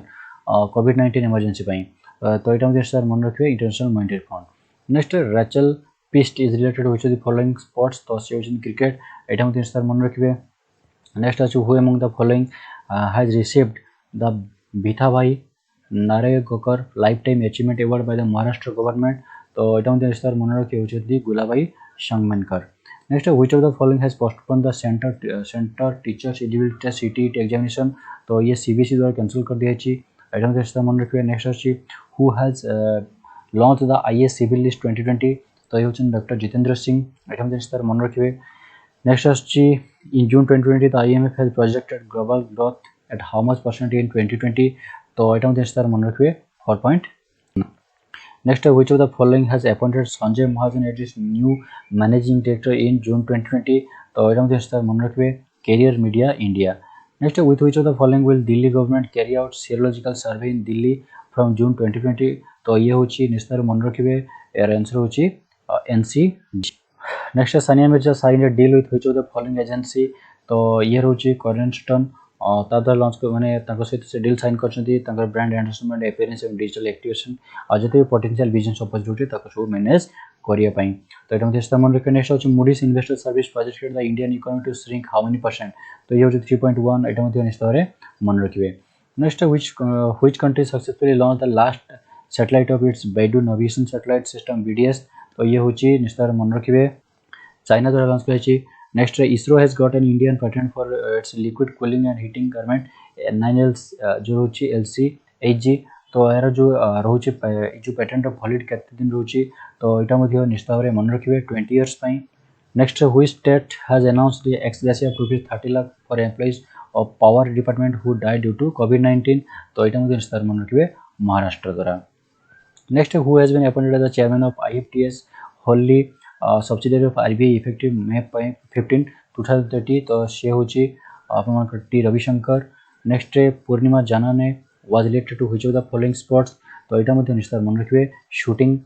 COVID-19 emergency पाई तो यहाँ मत निश्चय मन रखिए international monetary fund. Next Rachel पिस्ट is related which of the following sports तो से होची क्रिकेट यहाँ मत निश्चय मन रखिए। नेक्स्ट अच्छे who among the following has received the Bhithabhai Narayagokar Lifetime Achievement Award by the Maharashtra government तो यहाँ मत निश्चय मन रखिए होची Gulabai Sangamnerkar. Next which of the following has postponed the center teachers eligibility test CTET examination तो ये CBSE द्वारा कैंसिल कर दिया यहाँ मत निश्चय मन रखिए। नेक्स्ट अच्छी who has launch the IAS civil list 2020 तो ये होचन डॉक्टर जितेंद्र सिंह एटा मते स्तर मन रखिबे। नेक्स्ट आछि in June 2020 the IMF has projected global growth at how much percent in 2020 तो एटा मते स्तर मन रखिबे 4. Next, which of the following has appointed Sanjay Mahajan as its new managing director in June 2020? तो एटा मते स्तर मन रखिबे Carrier Media India. Next, with which of the following will Delhi government carry out serological survey in Delhi from June 2020? तो ये होची निस्तर मन रखिबे यार आंसर होची NC। Next Sania Mirza sign a deal with which of the following agency तो ये होची करेंस्टन तादा लॉन्च माने ताको सहित से डील साइन करछंती ताकर brand endorsement appearance and digital activation आ जते पोटेंशियल बिजनेस अपॉर्चुनिटी ताको सब मैनेज करिया पई तो एटा मध्ये स्टमन रिकनेक्ट होची Moody's investor service projected the Indian economy to shrink how many percent तो ये होची 3.1 एटा मध्ये निस्तरे मन रखिबे। Next which country successfully launch the last satellite of its BeiDou navigation satellite system BDS तो ये होची निस्तर मन रखिबे चाइना द्वारा लॉन्च कराई। Next ISRO has got an Indian patent for its liquid cooling and heating garment 9L जो होची LC8G तो यार जो रोचे जो पेटेंट वैलिड केते दिन रोची तो एटा मध्ये निस्तावरे मन रखिबे 20 इयर्स पई। Next which state has announced the ex gratia rupees 30 lakh for employees of power department who died due to कोविड-19 तो एटा मध्ये निस्तार मन रखिबे महाराष्ट्र द्वारा। Next who has been appointed as the chairman of IFTS wholly subsidiary of RBI effective May 15, 2030 तो से होची आपन T Ravishankar. Next Purnima Zanane was related to which of the following sports तो एटा मध्ये निस्तार मन रखिबे shooting.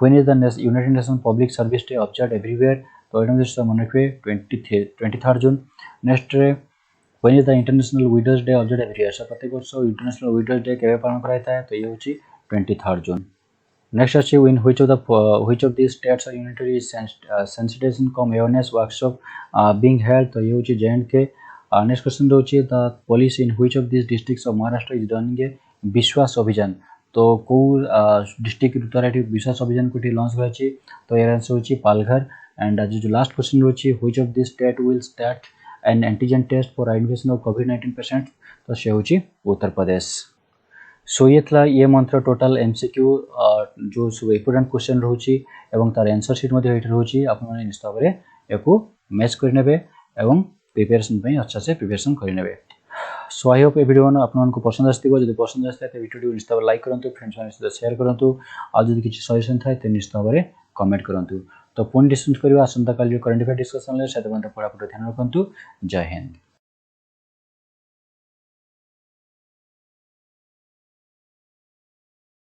When is the United Nation public service day observed everywhere तो एटा मध्ये निस्तार मन रखिबे 23 June. Next when is the international widows day observed every year प्रत्येक वर्ष इंटरनेशनल विडोज डे केबे पालन करायता है तो ये होची 23 जून। नेक्स्ट अच्छे इन which of these states are unitary sensitization cum awareness workshop being held तो ये होची J&K। नेक्स्ट क्वेश्चन होची the police in which of these districts of Maharashtra is running a विश्वास अभियान तो को डिस्ट्रिक्ट द्वारा विश्वास अभियान को लॉन्च कराची तो यार आंसर होची पालघर। एंड जो लास्ट क्वेश्चन होची which of these state will start an antigen test for identification of COVID-19 patient तो से होची उत्तर प्रदेश। सो ये थला ये मंत्र टोटल MCQ जो सब इंपोर्टेंट क्वेश्चन रहउची एवं तार आंसर शीट मध्ये हेठ रहउची आपन माने निस्तावरे एको मैच करि नेबे एवं प्रिपरेशन पई अच्छा से प्रिपरेशन करि नेबे। सो आई होप ए वीडियो आपन मानको पसंद आस्तिबो जदि पसंद आस्ते त वीडियो निस्तावरे लाइक करंतु फ्रेंड्स माने सहित शेयर करंतु आ जदि किछि सजेशन थाए त निस्तावरे कमेंट करंतु। तो पुन डिस्कस करिवा आसंता काली करंट अफेयर डिस्कशन ले सेते पढा ध्यान रखंतु। जय हिंद।